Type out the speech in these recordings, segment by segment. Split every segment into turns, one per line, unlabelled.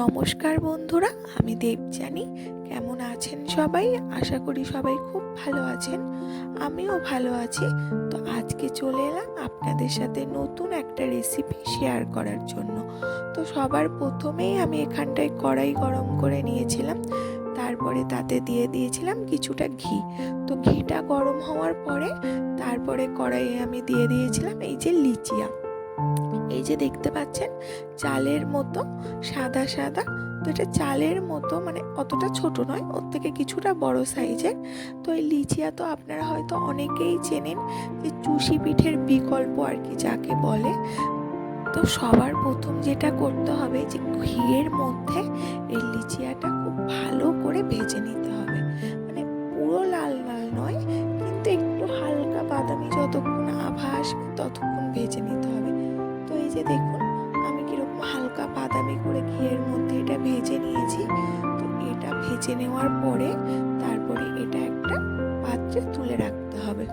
নমস্কার বন্ধুরা, আমি দেবযানী। কেমন আছেন সবাই? আশা করি সবাই খুব ভালো আছেন। আমিও ভালো আছি। তো আজকে চলে এলাম আপনাদের সাথে নতুন একটা রেসিপি শেয়ার করার জন্য। তো সবার প্রথমেই আমি এখানটায় কড়াই গরম করে নিয়েছিলাম, তারপরে তাতে দিয়ে দিয়েছিলাম কিছুটা ঘি। তো ঘিটা গরম হওয়ার পরে তারপরে কড়াইয়ে আমি দিয়ে দিয়েছিলাম এই যে লিচিয়া। এই যে দেখতে পাচ্ছেন চালের মতো সাদা সাদা, তো এটা চালের মতো, মানে অতটা ছোট নয়, ওর থেকে কিছুটা বড় সাইজের। তো এই লিচিয়া তো আপনারা হয়তো অনেকেই চেনেন, যে চুষি পিঠের বিকল্প আর কি যাকে বলে। তো সবার প্রথম যেটা করতে হবে, যে ঘিয়ের মধ্যে এই লিচিয়াটা খুব ভালো করে ভেজে নিতে হবে। মানে পুরো লাল লাল নয়, কিন্তু একটু হালকা বাদামি, যতক্ষণ আভা আসবে ততক্ষণ ভেজে নিতে হবে। তো এই যে দেখুন, আমি কিরকম হালকা বাদামি করে ঘিয়ের মধ্যে এটা ভেজে নিয়েছি। তো এটা ভেজে নেওয়ার পরে তারপরে এটা একটা পাত্রে তুলে রাখতে হবে।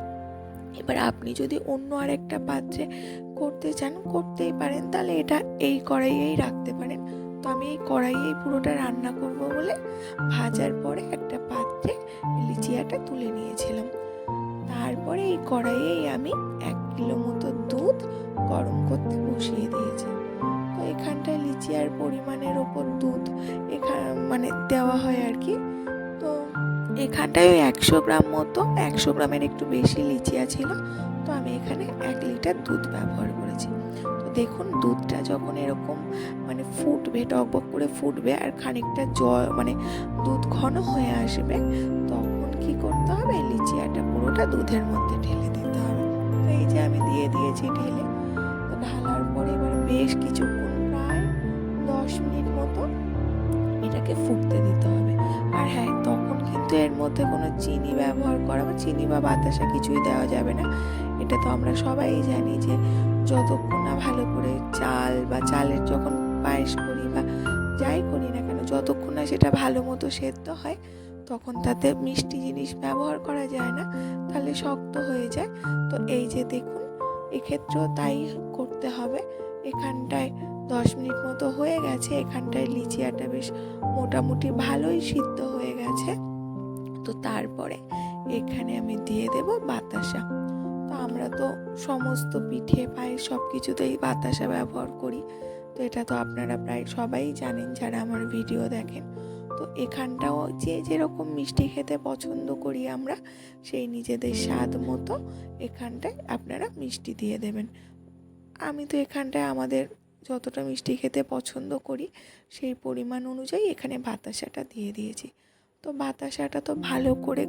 এবার আপনি যদি অন্য আর একটা পাত্রে করতে চান, করতেই পারেন, তাহলে এটা এই কড়াইয়েই রাখতে পারেন। তো আমি এই কড়াইয়েই পুরোটা রান্না করব বলে ভাজার পরে একটা পাত্রে লিচিয়াটা তুলে নিয়েছিলাম। তারপরে এই কড়াইয়েই আমি 1 কিলো মতো দুধ গরম করতে বসিয়ে দিয়েছি। তো এখানটায় লিচিয়ার পরিমাণের ওপর দুধ মানে দেওয়া হয় আর কি। তো এখানটায় ওই 100 গ্রাম মতো, 100 গ্রামের একটু বেশি লিচিয়া ছিল। তো আমি এখানে 1 লিটার দুধ ব্যবহার করেছি। তো দেখুন, দুধটা যখন এরকম মানে ফুটবে, টকবক করে ফুটবে, আর খানিকটা জল মানে দুধ ঘন হয়ে আসবে, তখন কি করতে হবে, লিচিয়াটা পুরোটা দুধের মধ্যে ঢেলে দিতে হবে। তো এই যে আমি দিয়ে দিয়েছি ঢেলে। তো ঢালার পরে এবার বেশ কিছুক্ষণ, প্রায় 10 মিনিট মতো এটাকে ফুটতে দিতে হবে। আর হ্যাঁ, তখন কিন্তু এর মধ্যে কোনো চিনি ব্যবহার করা বা চিনি বা বাতাসা কিছুই দেওয়া যাবে না। এটা তো আমরা সবাই জানি যে যতক্ষণ না ভালো করে চাল বা চালের যখন পায়েস করি বা যাই করি না কেন, যতক্ষণ না সেটা ভালো মতো সেদ্ধ হয়, তখন তাতে মিষ্টি জিনিস ব্যবহার করা যায় না, তাহলে শক্ত হয়ে যায়। তো এই যে দেখুন, এক্ষেত্রেও তাই করতে হবে। এখানটায় 10 মিনিট মতো হয়ে গেছে, এখানটায় লিচিয়াটা বেশ মোটামুটি ভালোই সিদ্ধ হয়ে গেছে। তো তারপরে এখানে আমি দিয়ে দেব বাতাসা। তো আমরা তো সমস্ত পিঠে পায়ে সব কিছুতেই বাতাসা ব্যবহার করি। তো এটা তো আপনারা প্রায় সবাই জানেন যারা আমার ভিডিও দেখেন। তো এখানটাও যে যেরকম মিষ্টি খেতে পছন্দ করি আমরা, সেই নিজেদের স্বাদ মতো এখানটায় আপনারা মিষ্টি দিয়ে দেবেন। আমি তো এখানটায় আমাদের যতটা মিষ্টি খেতে পছন্দ করি সেই পরিমাণ অনুযায়ী এখানে বাতাসাটা দিয়ে দিয়েছি। তো বাতাসাটা তো ভালো করে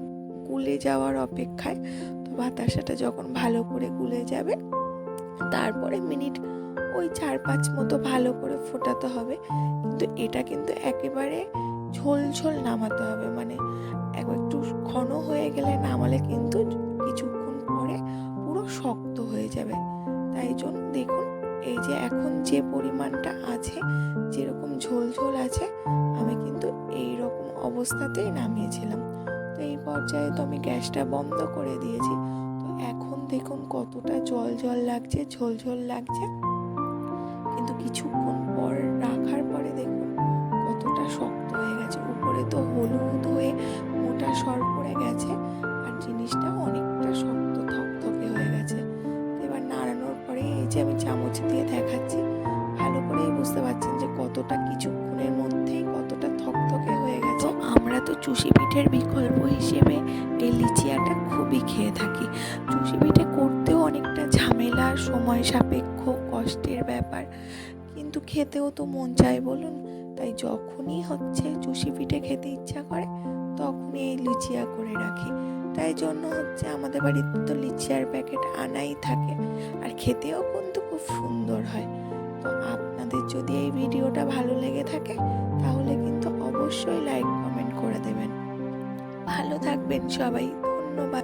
গুলে যাওয়ার অপেক্ষায়। তো বাতাসাটা যখন ভালো করে গুলে যাবে, তারপরে মিনিট ওই 4-5 মতো ভালো করে ফোটাতে হবে। কিন্তু এটা কিন্তু একেবারে ঝোল ঝোল নামাতে হবে, মানে একটু ঘন হয়ে গেলে নামালে কিন্তু কিছুক্ষণ পরে পুরো শক্ত হয়ে যাবে। তাই জন্য দেখুন, এই যে এখন যে পরিমাণটা আছে, যেরকম ঝোল ঝোল আছে, আমি কিন্তু এই রকম অবস্থাতেই নামিয়েছিলাম। তো এই পর্যায়ে তো আমি গ্যাসটা বন্ধ করে দিয়েছি। তো এখন দেখুন কতটা জল জল লাগছে, ঝোল ঝোল লাগছে, কিন্তু কিছুক্ষণ পর রাখার পরে দেখুন কতটা শক্ত হয়ে গেছে। উপরে তো হলুদ হয়ে মোটা সর পড়ে গেছে, আর জিনিসটা অনেকটা শক্ত থকথকে হয়ে গেছে। এবার নাড়ানোর পরে এই যে আমি চামচ দিয়ে দেখাচ্ছি, ভালো করেই বুঝতে পারছেন যে কতটা কিছুক্ষণের মধ্যেই কতটা থকথকে হয়ে গেছে। আমরা তো চুষি পিঠের বিকল্প হিসেবে এই লিচিয়াটা খুবই খেয়ে থাকি। চুষি পিঠে করতেও অনেকটা ঝামেলা, সময় সাপেক্ষ, কষ্টের ব্যাপার, কিন্তু খেতেও তো মন চায় বলুন। তাই যখনই হচ্ছে চুষি পিঠে খেতে ইচ্ছা করে, তখনই এই লিচিয়া করে রাখি। তাই জন্য হচ্ছে আমাদের বাড়িতে তো লিচিয়ার প্যাকেট আনাই থাকে, আর খেতেও কিন্তু খুব সুন্দর হয়। তো আপনাদের যদি এই ভিডিওটা ভালো লেগে থাকে, তাহলে কিন্তু অবশ্যই লাইক কমেন্ট করে দেবেন। ভালো থাকবেন সবাই, ধন্যবাদ।